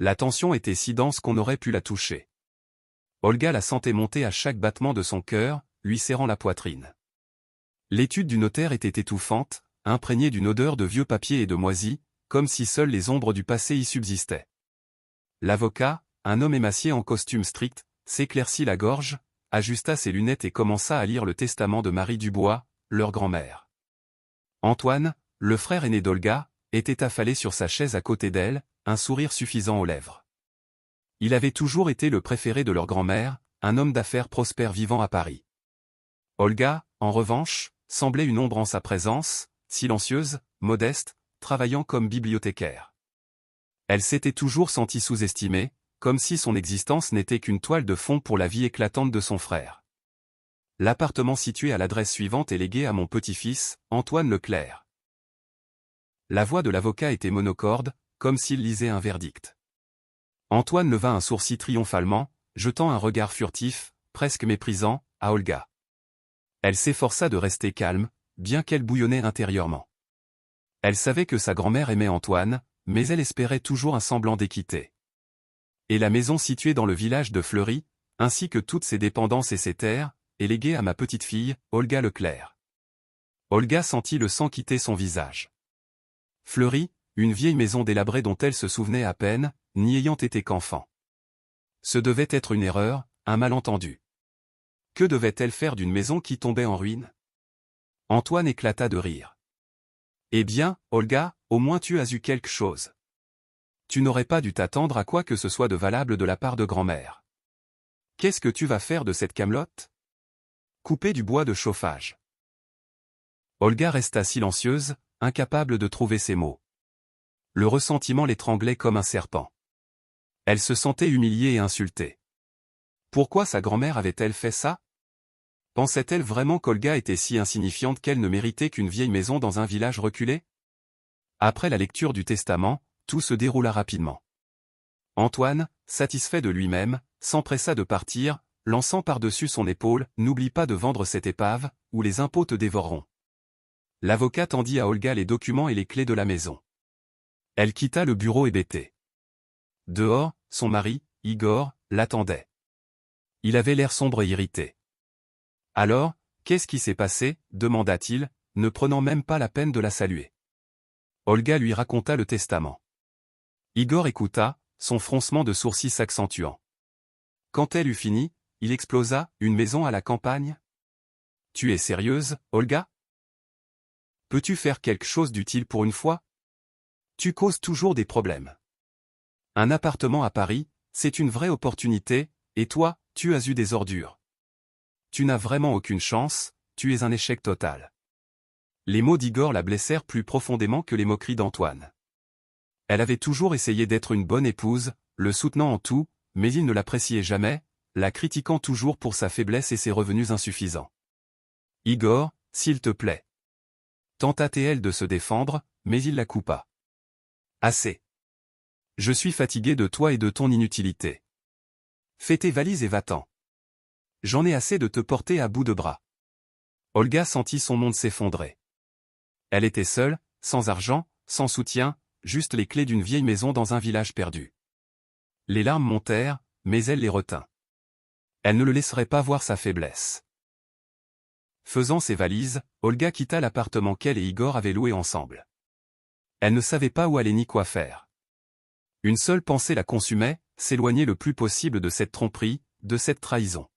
La tension était si dense qu'on aurait pu la toucher. Olga la sentait monter à chaque battement de son cœur, lui serrant la poitrine. L'étude du notaire était étouffante, imprégnée d'une odeur de vieux papier et de moisis, comme si seules les ombres du passé y subsistaient. L'avocat, un homme émacié en costume strict, s'éclaircit la gorge, ajusta ses lunettes et commença à lire le testament de Marie Dubois, leur grand-mère. Antoine, le frère aîné d'Olga, était affalé sur sa chaise à côté d'elle, un sourire suffisant aux lèvres. Il avait toujours été le préféré de leur grand-mère, un homme d'affaires prospère vivant à Paris. Olga, en revanche, semblait une ombre en sa présence, silencieuse, modeste, travaillant comme bibliothécaire. Elle s'était toujours sentie sous-estimée, comme si son existence n'était qu'une toile de fond pour la vie éclatante de son frère. L'appartement situé à l'adresse suivante est légué à mon petit-fils, Antoine Leclerc. La voix de l'avocat était monocorde, comme s'il lisait un verdict. Antoine leva un sourcil triomphalement, jetant un regard furtif, presque méprisant, à Olga. Elle s'efforça de rester calme, bien qu'elle bouillonnait intérieurement. Elle savait que sa grand-mère aimait Antoine, mais elle espérait toujours un semblant d'équité. Et la maison située dans le village de Fleury, ainsi que toutes ses dépendances et ses terres, est léguée à ma petite-fille, Olga Leclerc. Olga sentit le sang quitter son visage. Fleury, une vieille maison délabrée dont elle se souvenait à peine, n'y ayant été qu'enfant. Ce devait être une erreur, un malentendu. Que devait-elle faire d'une maison qui tombait en ruine? Antoine éclata de rire. Eh bien, Olga, au moins tu as eu quelque chose. Tu n'aurais pas dû t'attendre à quoi que ce soit de valable de la part de grand-mère. Qu'est-ce que tu vas faire de cette camelote? Couper du bois de chauffage. Olga resta silencieuse, incapable de trouver ses mots. Le ressentiment l'étranglait comme un serpent. Elle se sentait humiliée et insultée. Pourquoi sa grand-mère avait-elle fait ça? Pensait-elle vraiment qu'Olga était si insignifiante qu'elle ne méritait qu'une vieille maison dans un village reculé? Après la lecture du testament, tout se déroula rapidement. Antoine, satisfait de lui-même, s'empressa de partir, lançant par-dessus son épaule « N'oublie pas de vendre cette épave, ou les impôts te dévoreront ». L'avocat tendit à Olga les documents et les clés de la maison. Elle quitta le bureau hébétée. Dehors, son mari, Igor, l'attendait. Il avait l'air sombre et irrité. « Alors, qu'est-ce qui s'est passé » demanda-t-il, ne prenant même pas la peine de la saluer. Olga lui raconta le testament. Igor écouta, son froncement de sourcils s'accentuant. Quand elle eut fini, il explosa « Une maison à la campagne ? Tu es sérieuse, Olga ? Peux-tu faire quelque chose d'utile pour une fois ? Tu causes toujours des problèmes. Un appartement à Paris, c'est une vraie opportunité, et toi, tu as eu des ordures. Tu n'as vraiment aucune chance, tu es un échec total. » Les mots d'Igor la blessèrent plus profondément que les moqueries d'Antoine. Elle avait toujours essayé d'être une bonne épouse, le soutenant en tout, mais il ne l'appréciait jamais, la critiquant toujours pour sa faiblesse et ses revenus insuffisants. « Igor, s'il te plaît. » Tenta-t-elle de se défendre, mais il la coupa. « Assez. Je suis fatigué de toi et de ton inutilité. Fais tes valises et va-t'en. J'en ai assez de te porter à bout de bras. » Olga sentit son monde s'effondrer. Elle était seule, sans argent, sans soutien, juste les clés d'une vieille maison dans un village perdu. Les larmes montèrent, mais elle les retint. Elle ne le laisserait pas voir sa faiblesse. Faisant ses valises, Olga quitta l'appartement qu'elle et Igor avaient loué ensemble. Elle ne savait pas où aller ni quoi faire. Une seule pensée la consumait, s'éloigner le plus possible de cette tromperie, de cette trahison.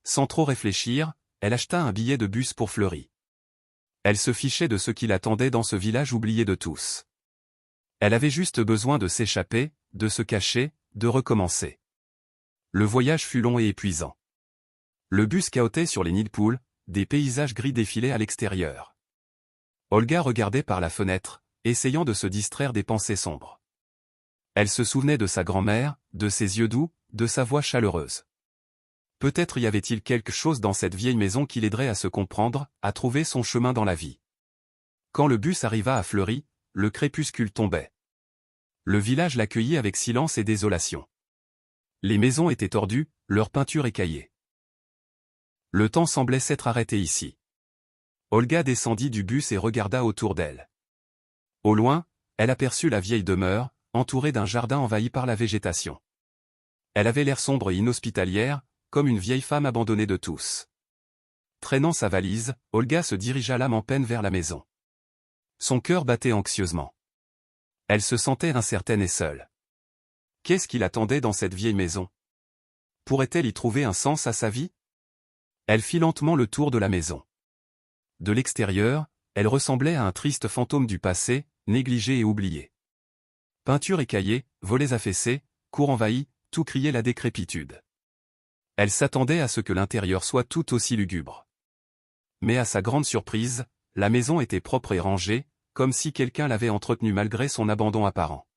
Sans trop réfléchir, elle acheta un billet de bus pour Fleury. Elle se fichait de ce qui l'attendait dans ce village oublié de tous. Elle avait juste besoin de s'échapper, de se cacher, de recommencer. Le voyage fut long et épuisant. Le bus cahotait sur les nids de poules, des paysages gris défilaient à l'extérieur. Olga regardait par la fenêtre, essayant de se distraire des pensées sombres. Elle se souvenait de sa grand-mère, de ses yeux doux, de sa voix chaleureuse. Peut-être y avait-il quelque chose dans cette vieille maison qui l'aiderait à se comprendre, à trouver son chemin dans la vie. Quand le bus arriva à Fleury, le crépuscule tombait. Le village l'accueillit avec silence et désolation. Les maisons étaient tordues, leurs peintures écaillées. Le temps semblait s'être arrêté ici. Olga descendit du bus et regarda autour d'elle. Au loin, elle aperçut la vieille demeure, entourée d'un jardin envahi par la végétation. Elle avait l'air sombre et inhospitalière, comme une vieille femme abandonnée de tous. Traînant sa valise, Olga se dirigea l'âme en peine vers la maison. Son cœur battait anxieusement. Elle se sentait incertaine et seule. Qu'est-ce qui l'attendait dans cette vieille maison? Pourrait-elle y trouver un sens à sa vie? Elle fit lentement le tour de la maison. De l'extérieur, elle ressemblait à un triste fantôme du passé, négligé et oublié. Peintures écaillées, volets affaissés, cours envahis, tout criait la décrépitude. Elle s'attendait à ce que l'intérieur soit tout aussi lugubre. Mais à sa grande surprise, la maison était propre et rangée, comme si quelqu'un l'avait entretenue malgré son abandon apparent.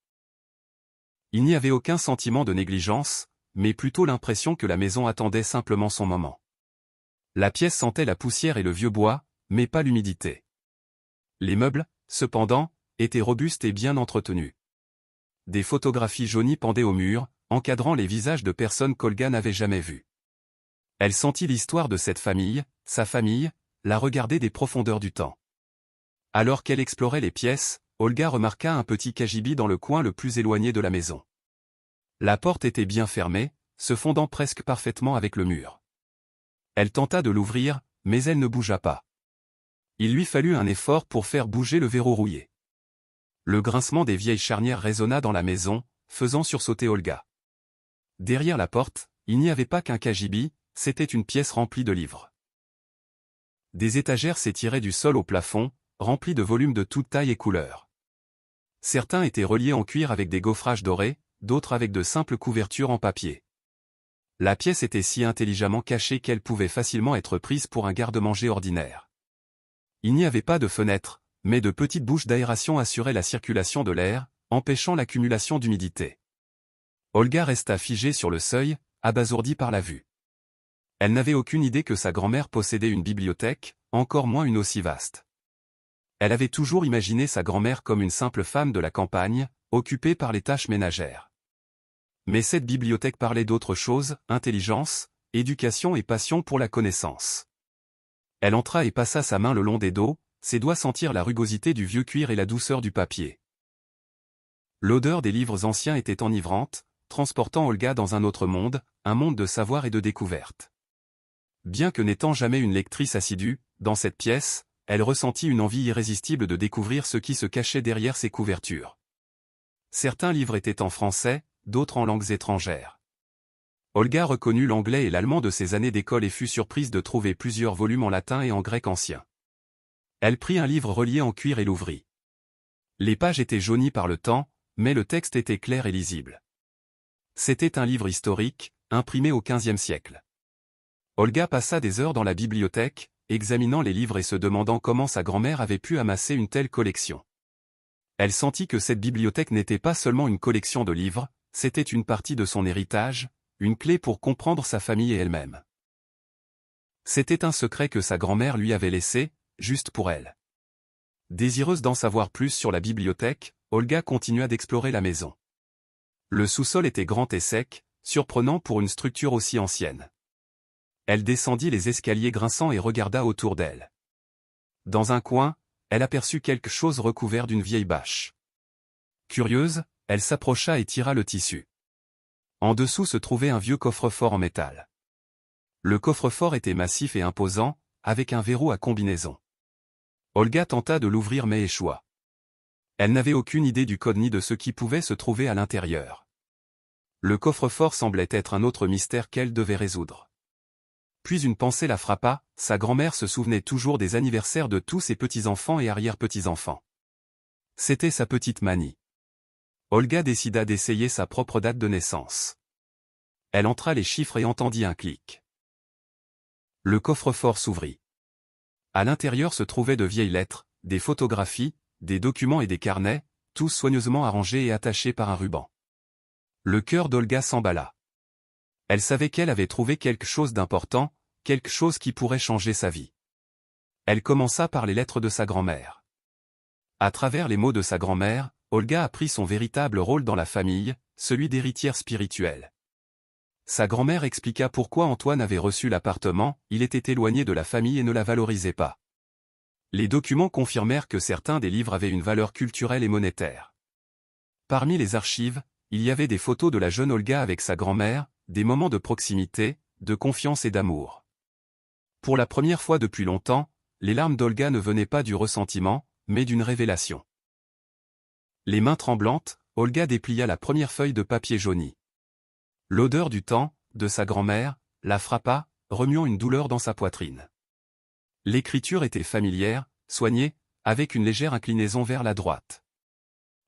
Il n'y avait aucun sentiment de négligence, mais plutôt l'impression que la maison attendait simplement son moment. La pièce sentait la poussière et le vieux bois, mais pas l'humidité. Les meubles, cependant, étaient robustes et bien entretenus. Des photographies jaunies pendaient au mur, encadrant les visages de personnes qu'Olga n'avait jamais vues. Elle sentit l'histoire de cette famille, sa famille, la regarder des profondeurs du temps. Alors qu'elle explorait les pièces, Olga remarqua un petit cagibi dans le coin le plus éloigné de la maison. La porte était bien fermée, se fondant presque parfaitement avec le mur. Elle tenta de l'ouvrir, mais elle ne bougea pas. Il lui fallut un effort pour faire bouger le verrou rouillé. Le grincement des vieilles charnières résonna dans la maison, faisant sursauter Olga. Derrière la porte, il n'y avait pas qu'un cagibi, c'était une pièce remplie de livres. Des étagères s'étiraient du sol au plafond, remplies de volumes de toutes tailles et couleurs. Certains étaient reliés en cuir avec des gaufrages dorés, d'autres avec de simples couvertures en papier. La pièce était si intelligemment cachée qu'elle pouvait facilement être prise pour un garde-manger ordinaire. Il n'y avait pas de fenêtres, mais de petites bouches d'aération assuraient la circulation de l'air, empêchant l'accumulation d'humidité. Olga resta figée sur le seuil, abasourdie par la vue. Elle n'avait aucune idée que sa grand-mère possédait une bibliothèque, encore moins une aussi vaste. Elle avait toujours imaginé sa grand-mère comme une simple femme de la campagne, occupée par les tâches ménagères. Mais cette bibliothèque parlait d'autre chose, intelligence, éducation et passion pour la connaissance. Elle entra et passa sa main le long des dos, ses doigts sentirent la rugosité du vieux cuir et la douceur du papier. L'odeur des livres anciens était enivrante, transportant Olga dans un autre monde, un monde de savoir et de découverte. Bien que n'étant jamais une lectrice assidue, dans cette pièce, elle ressentit une envie irrésistible de découvrir ce qui se cachait derrière ces couvertures. Certains livres étaient en français, d'autres en langues étrangères. Olga reconnut l'anglais et l'allemand de ses années d'école et fut surprise de trouver plusieurs volumes en latin et en grec ancien. Elle prit un livre relié en cuir et l'ouvrit. Les pages étaient jaunies par le temps, mais le texte était clair et lisible. C'était un livre historique, imprimé au XVe siècle. Olga passa des heures dans la bibliothèque, examinant les livres et se demandant comment sa grand-mère avait pu amasser une telle collection. Elle sentit que cette bibliothèque n'était pas seulement une collection de livres, c'était une partie de son héritage, une clé pour comprendre sa famille et elle-même. C'était un secret que sa grand-mère lui avait laissé, juste pour elle. Désireuse d'en savoir plus sur la bibliothèque, Olga continua d'explorer la maison. Le sous-sol était grand et sec, surprenant pour une structure aussi ancienne. Elle descendit les escaliers grinçants et regarda autour d'elle. Dans un coin, elle aperçut quelque chose recouvert d'une vieille bâche. Curieuse, elle s'approcha et tira le tissu. En dessous se trouvait un vieux coffre-fort en métal. Le coffre-fort était massif et imposant, avec un verrou à combinaison. Olga tenta de l'ouvrir mais échoua. Elle n'avait aucune idée du code ni de ce qui pouvait se trouver à l'intérieur. Le coffre-fort semblait être un autre mystère qu'elle devait résoudre. Puis une pensée la frappa, sa grand-mère se souvenait toujours des anniversaires de tous ses petits-enfants et arrière-petits-enfants. C'était sa petite manie. Olga décida d'essayer sa propre date de naissance. Elle entra les chiffres et entendit un clic. Le coffre-fort s'ouvrit. À l'intérieur se trouvaient de vieilles lettres, des photographies, des documents et des carnets, tous soigneusement arrangés et attachés par un ruban. Le cœur d'Olga s'emballa. Elle savait qu'elle avait trouvé quelque chose d'important, quelque chose qui pourrait changer sa vie. Elle commença par les lettres de sa grand-mère. À travers les mots de sa grand-mère, Olga apprit son véritable rôle dans la famille, celui d'héritière spirituelle. Sa grand-mère expliqua pourquoi Antoine avait reçu l'appartement, il était éloigné de la famille et ne la valorisait pas. Les documents confirmèrent que certains des livres avaient une valeur culturelle et monétaire. Parmi les archives, il y avait des photos de la jeune Olga avec sa grand-mère, des moments de proximité, de confiance et d'amour. Pour la première fois depuis longtemps, les larmes d'Olga ne venaient pas du ressentiment, mais d'une révélation. Les mains tremblantes, Olga déplia la première feuille de papier jauni. L'odeur du temps, de sa grand-mère, la frappa, remuant une douleur dans sa poitrine. L'écriture était familière, soignée, avec une légère inclinaison vers la droite.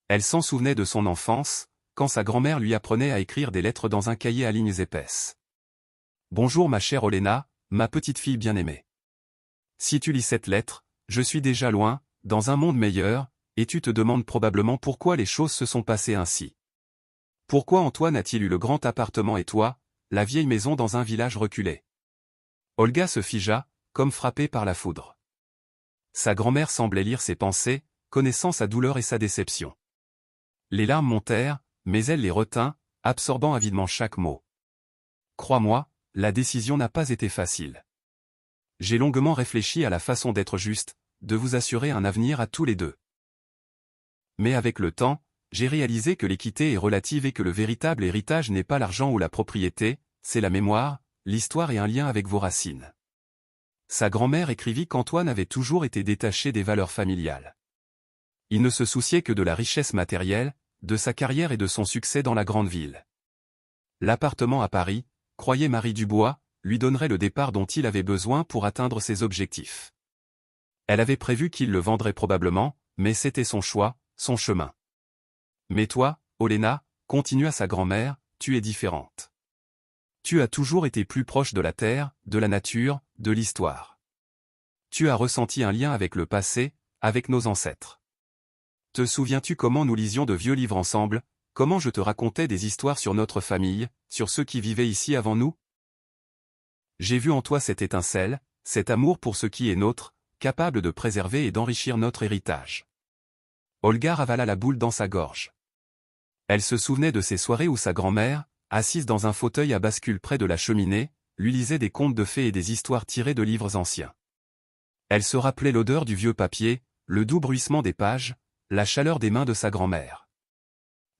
Elle s'en souvenait de son enfance, quand sa grand-mère lui apprenait à écrire des lettres dans un cahier à lignes épaisses. « Bonjour ma chère Olena, ma petite fille bien-aimée. Si tu lis cette lettre, je suis déjà loin, dans un monde meilleur, et tu te demandes probablement pourquoi les choses se sont passées ainsi. Pourquoi Antoine a-t-il eu le grand appartement et toi, la vieille maison dans un village reculé ?» Olga se figea, comme frappée par la foudre. Sa grand-mère semblait lire ses pensées, connaissant sa douleur et sa déception. Les larmes montèrent, mais elle les retint, absorbant avidement chaque mot. « Crois-moi, la décision n'a pas été facile. J'ai longuement réfléchi à la façon d'être juste, de vous assurer un avenir à tous les deux. Mais avec le temps, j'ai réalisé que l'équité est relative et que le véritable héritage n'est pas l'argent ou la propriété, c'est la mémoire, l'histoire et un lien avec vos racines. » Sa grand-mère écrivit qu'Antoine avait toujours été détaché des valeurs familiales. Il ne se souciait que de la richesse matérielle, de sa carrière et de son succès dans la grande ville. L'appartement à Paris, croyait Marie Dubois, lui donnerait le départ dont il avait besoin pour atteindre ses objectifs. Elle avait prévu qu'il le vendrait probablement, mais c'était son choix, son chemin. Mais toi, Olena, continua sa grand-mère, tu es différente. Tu as toujours été plus proche de la terre, de la nature, de l'histoire. Tu as ressenti un lien avec le passé, avec nos ancêtres. Te souviens-tu comment nous lisions de vieux livres ensemble, comment je te racontais des histoires sur notre famille, sur ceux qui vivaient ici avant nous? J'ai vu en toi cette étincelle, cet amour pour ce qui est nôtre, capable de préserver et d'enrichir notre héritage. Olga ravala la boule dans sa gorge. Elle se souvenait de ces soirées où sa grand-mère, assise dans un fauteuil à bascule près de la cheminée, lui lisait des contes de fées et des histoires tirées de livres anciens. Elle se rappelait l'odeur du vieux papier, le doux bruissement des pages, la chaleur des mains de sa grand-mère.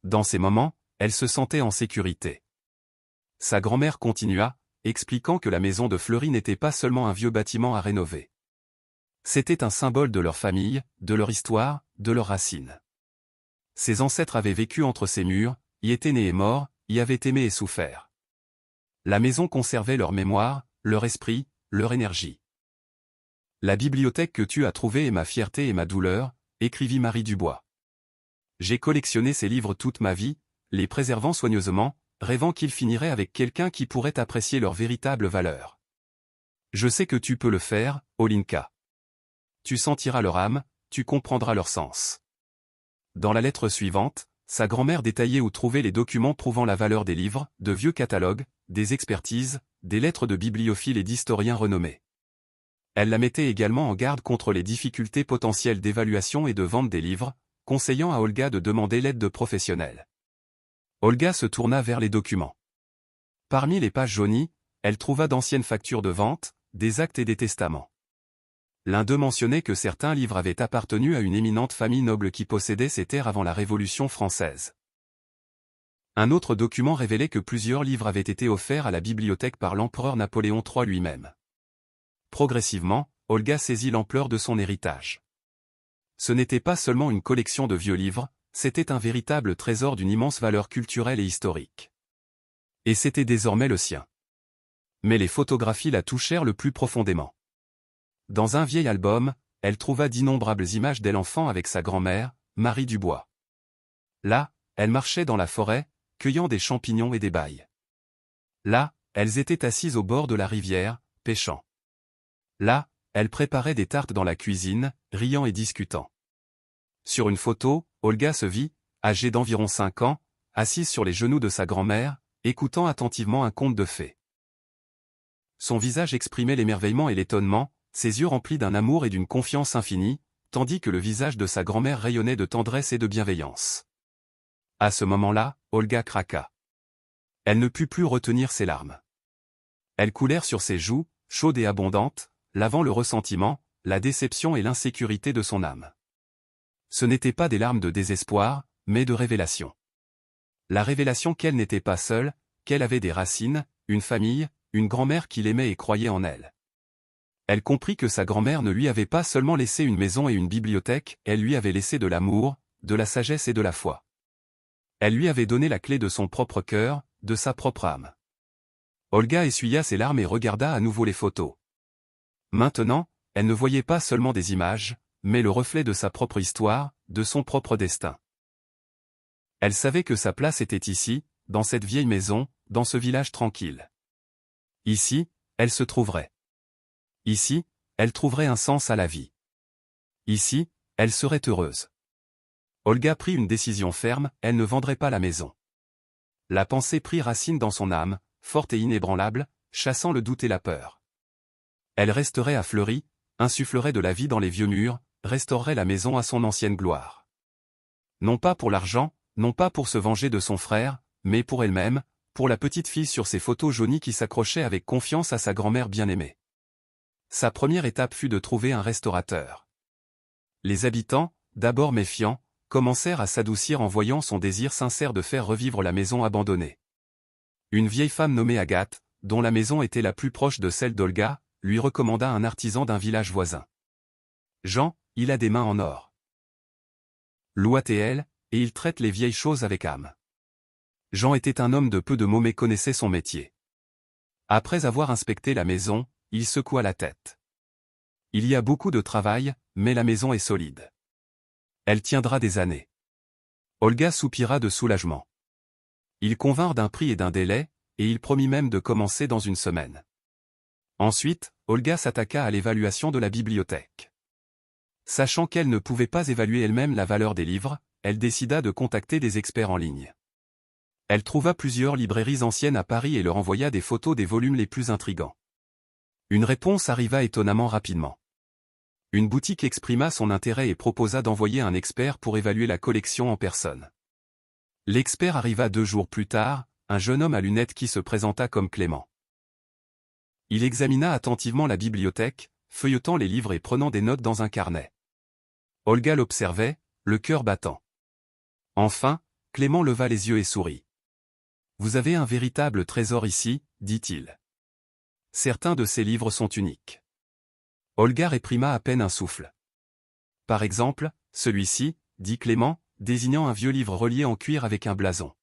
Dans ces moments, elle se sentait en sécurité. Sa grand-mère continua, expliquant que la maison de Fleury n'était pas seulement un vieux bâtiment à rénover. C'était un symbole de leur famille, de leur histoire, de leurs racines. Ses ancêtres avaient vécu entre ces murs, y étaient nés et morts, y avaient aimé et souffert. La maison conservait leur mémoire, leur esprit, leur énergie. La bibliothèque que tu as trouvée est ma fierté et ma douleur, écrivit Marie Dubois. J'ai collectionné ces livres toute ma vie, les préservant soigneusement, rêvant qu'ils finiraient avec quelqu'un qui pourrait apprécier leur véritable valeur. Je sais que tu peux le faire, Olinka. Tu sentiras leur âme, tu comprendras leur sens. Dans la lettre suivante, sa grand-mère détaillait où trouver les documents prouvant la valeur des livres, de vieux catalogues, des expertises, des lettres de bibliophiles et d'historiens renommés. Elle la mettait également en garde contre les difficultés potentielles d'évaluation et de vente des livres, conseillant à Olga de demander l'aide de professionnels. Olga se tourna vers les documents. Parmi les pages jaunies, elle trouva d'anciennes factures de vente, des actes et des testaments. L'un d'eux mentionnait que certains livres avaient appartenu à une éminente famille noble qui possédait ces terres avant la Révolution française. Un autre document révélait que plusieurs livres avaient été offerts à la bibliothèque par l'empereur Napoléon III lui-même. Progressivement, Olga saisit l'ampleur de son héritage. Ce n'était pas seulement une collection de vieux livres, c'était un véritable trésor d'une immense valeur culturelle et historique. Et c'était désormais le sien. Mais les photographies la touchèrent le plus profondément. Dans un vieil album, elle trouva d'innombrables images d'elle enfant avec sa grand-mère, Marie Dubois. Là, elle marchait dans la forêt, cueillant des champignons et des bailles. Là, elles étaient assises au bord de la rivière, pêchant. Là, elles préparaient des tartes dans la cuisine, riant et discutant. Sur une photo, Olga se vit, âgée d'environ 5 ans, assise sur les genoux de sa grand-mère, écoutant attentivement un conte de fées. Son visage exprimait l'émerveillement et l'étonnement, ses yeux remplis d'un amour et d'une confiance infinie, tandis que le visage de sa grand-mère rayonnait de tendresse et de bienveillance. À ce moment-là, Olga craqua. Elle ne put plus retenir ses larmes. Elles coulèrent sur ses joues, chaudes et abondantes, lavant le ressentiment, la déception et l'insécurité de son âme. Ce n'étaient pas des larmes de désespoir, mais de révélation. La révélation qu'elle n'était pas seule, qu'elle avait des racines, une famille, une grand-mère qui l'aimait et croyait en elle. Elle comprit que sa grand-mère ne lui avait pas seulement laissé une maison et une bibliothèque, elle lui avait laissé de l'amour, de la sagesse et de la foi. Elle lui avait donné la clé de son propre cœur, de sa propre âme. Olga essuya ses larmes et regarda à nouveau les photos. Maintenant, elle ne voyait pas seulement des images, mais le reflet de sa propre histoire, de son propre destin. Elle savait que sa place était ici, dans cette vieille maison, dans ce village tranquille. Ici, elle se trouverait. Ici, elle trouverait un sens à la vie. Ici, elle serait heureuse. Olga prit une décision ferme, elle ne vendrait pas la maison. La pensée prit racine dans son âme, forte et inébranlable, chassant le doute et la peur. Elle resterait à Fleury, insufflerait de la vie dans les vieux murs, restaurerait la maison à son ancienne gloire. Non pas pour l'argent, non pas pour se venger de son frère, mais pour elle-même, pour la petite fille sur ses photos jaunies qui s'accrochait avec confiance à sa grand-mère bien-aimée. Sa première étape fut de trouver un restaurateur. Les habitants, d'abord méfiants, commencèrent à s'adoucir en voyant son désir sincère de faire revivre la maison abandonnée. Une vieille femme nommée Agathe, dont la maison était la plus proche de celle d'Olga, lui recommanda un artisan d'un village voisin. Jean, il a des mains en or. Loue-t-elle, et il traite les vieilles choses avec âme. Jean était un homme de peu de mots mais connaissait son métier. Après avoir inspecté la maison, il secoua la tête. Il y a beaucoup de travail, mais la maison est solide. Elle tiendra des années. Olga soupira de soulagement. Ils convinrent d'un prix et d'un délai, et il promit même de commencer dans une semaine. Ensuite, Olga s'attaqua à l'évaluation de la bibliothèque. Sachant qu'elle ne pouvait pas évaluer elle-même la valeur des livres, elle décida de contacter des experts en ligne. Elle trouva plusieurs librairies anciennes à Paris et leur envoya des photos des volumes les plus intrigants. Une réponse arriva étonnamment rapidement. Une boutique exprima son intérêt et proposa d'envoyer un expert pour évaluer la collection en personne. L'expert arriva 2 jours plus tard, un jeune homme à lunettes qui se présenta comme Clément. Il examina attentivement la bibliothèque, feuilletant les livres et prenant des notes dans un carnet. Olga l'observait, le cœur battant. Enfin, Clément leva les yeux et sourit. « Vous avez un véritable trésor ici, dit-il. Certains de ces livres sont uniques. » Olga réprima à peine un souffle. « Par exemple, celui-ci, dit Clément, désignant un vieux livre relié en cuir avec un blason.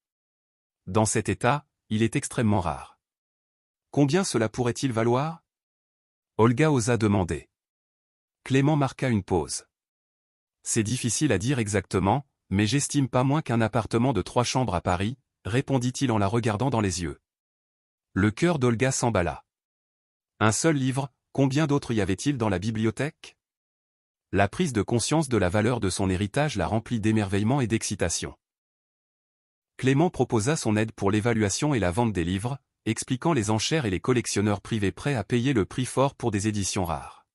Dans cet état, il est extrêmement rare. Combien cela pourrait-il valoir ? » Olga osa demander. Clément marqua une pause. « C'est difficile à dire exactement, mais j'estime pas moins qu'un appartement de 3 chambres à Paris, répondit-il en la regardant dans les yeux. Le cœur d'Olga s'emballa. Un seul livre, combien d'autres y avait-il dans la bibliothèque ? La prise de conscience de la valeur de son héritage la remplit d'émerveillement et d'excitation. Clément proposa son aide pour l'évaluation et la vente des livres, expliquant les enchères et les collectionneurs privés prêts à payer le prix fort pour des éditions rares.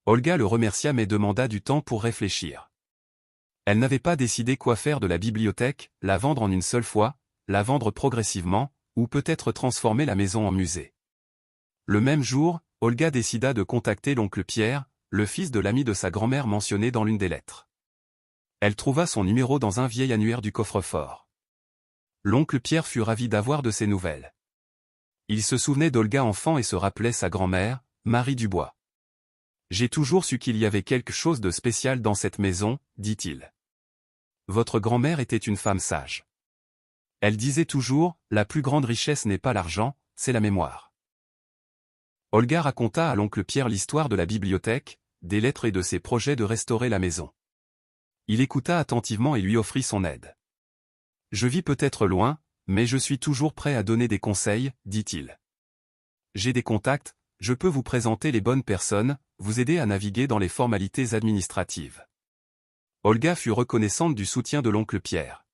Olga le remercia mais demanda du temps pour réfléchir. Elle n'avait pas décidé quoi faire de la bibliothèque, la vendre en une seule fois, la vendre progressivement, ou peut-être transformer la maison en musée. Le même jour, Olga décida de contacter l'oncle Pierre, le fils de l'ami de sa grand-mère mentionné dans l'une des lettres. Elle trouva son numéro dans un vieil annuaire du coffre-fort. L'oncle Pierre fut ravi d'avoir de ses nouvelles. Il se souvenait d'Olga enfant et se rappelait sa grand-mère, Marie Dubois. « J'ai toujours su qu'il y avait quelque chose de spécial dans cette maison, dit-il. Votre grand-mère était une femme sage. Elle disait toujours, la plus grande richesse n'est pas l'argent, c'est la mémoire. » Olga raconta à l'oncle Pierre l'histoire de la bibliothèque, des lettres et de ses projets de restaurer la maison. Il écouta attentivement et lui offrit son aide. « Je vis peut-être loin, mais je suis toujours prêt à donner des conseils, dit-il. J'ai des contacts, je peux vous présenter les bonnes personnes, vous aider à naviguer dans les formalités administratives. » Olga fut reconnaissante du soutien de l'oncle Pierre.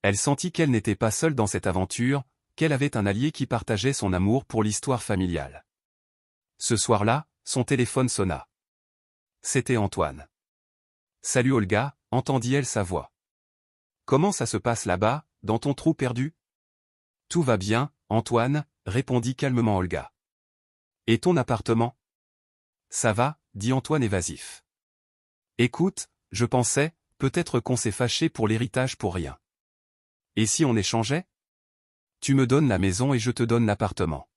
Elle sentit qu'elle n'était pas seule dans cette aventure, qu'elle avait un allié qui partageait son amour pour l'histoire familiale. Ce soir-là, son téléphone sonna. C'était Antoine. « Salut Olga, entendit-elle sa voix. Comment ça se passe là-bas, dans ton trou perdu ? » Tout va bien, Antoine, répondit calmement Olga. Et ton appartement ? Ça va, dit Antoine évasif. Écoute, je pensais, peut-être qu'on s'est fâché pour l'héritage pour rien. Et si on échangeait? Tu me donnes la maison et je te donne l'appartement.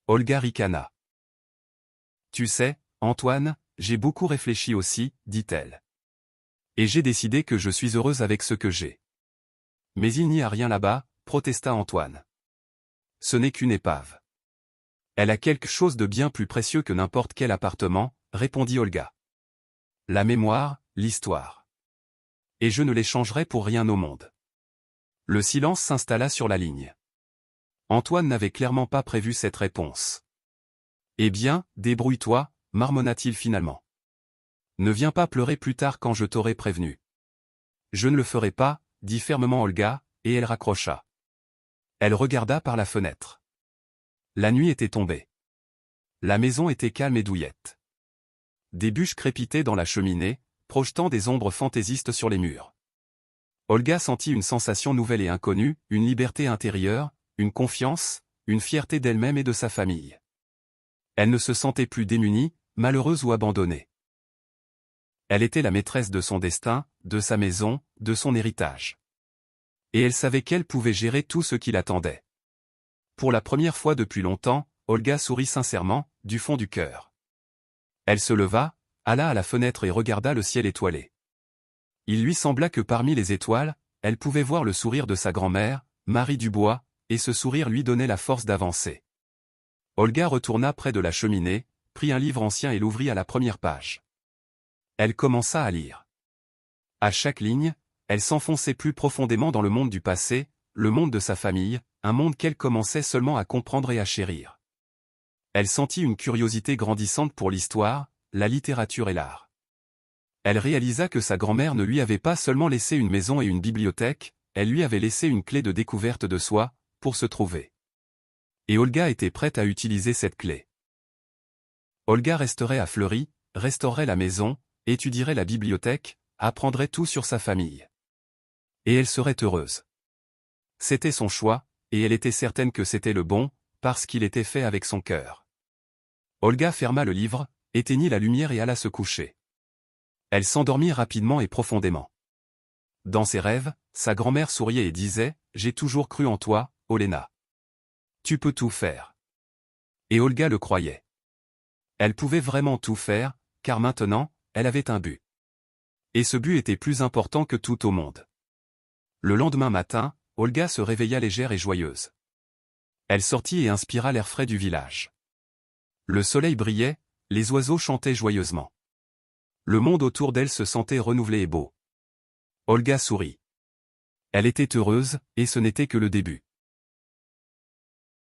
Olga ricana. Tu sais, Antoine, j'ai beaucoup réfléchi aussi, dit-elle. Et j'ai décidé que je suis heureuse avec ce que j'ai. Mais il n'y a rien là-bas, protesta Antoine. Ce n'est qu'une épave. Elle a quelque chose de bien plus précieux que n'importe quel appartement, répondit Olga. La mémoire, l'histoire. Et je ne les changerai pour rien au monde. Le silence s'installa sur la ligne. Antoine n'avait clairement pas prévu cette réponse. Eh bien, débrouille-toi, marmonna-t-il finalement. Ne viens pas pleurer plus tard quand je t'aurai prévenu. Je ne le ferai pas, dit fermement Olga, et elle raccrocha. Elle regarda par la fenêtre. La nuit était tombée. La maison était calme et douillette. Des bûches crépitaient dans la cheminée, projetant des ombres fantaisistes sur les murs. Olga sentit une sensation nouvelle et inconnue, une liberté intérieure, une confiance, une fierté d'elle-même et de sa famille. Elle ne se sentait plus démunie, malheureuse ou abandonnée. Elle était la maîtresse de son destin, de sa maison, de son héritage. Et elle savait qu'elle pouvait gérer tout ce qui l'attendait. Pour la première fois depuis longtemps, Olga sourit sincèrement, du fond du cœur. Elle se leva, alla à la fenêtre et regarda le ciel étoilé. Il lui sembla que parmi les étoiles, elle pouvait voir le sourire de sa grand-mère, Marie Dubois, et ce sourire lui donnait la force d'avancer. Olga retourna près de la cheminée, prit un livre ancien et l'ouvrit à la première page. Elle commença à lire. À chaque ligne, elle s'enfonçait plus profondément dans le monde du passé, le monde de sa famille, un monde qu'elle commençait seulement à comprendre et à chérir. Elle sentit une curiosité grandissante pour l'histoire, la littérature et l'art. Elle réalisa que sa grand-mère ne lui avait pas seulement laissé une maison et une bibliothèque, elle lui avait laissé une clé de découverte de soi, pour se trouver. Et Olga était prête à utiliser cette clé. Olga resterait à Fleury, restaurerait la maison, étudierait la bibliothèque, apprendrait tout sur sa famille. Et elle serait heureuse. C'était son choix, et elle était certaine que c'était le bon, parce qu'il était fait avec son cœur. Olga ferma le livre, éteignit la lumière et alla se coucher. Elle s'endormit rapidement et profondément. Dans ses rêves, sa grand-mère souriait et disait « J'ai toujours cru en toi, Olena. Tu peux tout faire. » Et Olga le croyait. Elle pouvait vraiment tout faire, car maintenant, elle avait un but. Et ce but était plus important que tout au monde. Le lendemain matin, Olga se réveilla légère et joyeuse. Elle sortit et inspira l'air frais du village. Le soleil brillait, les oiseaux chantaient joyeusement. Le monde autour d'elle se sentait renouvelé et beau. Olga sourit. Elle était heureuse, et ce n'était que le début.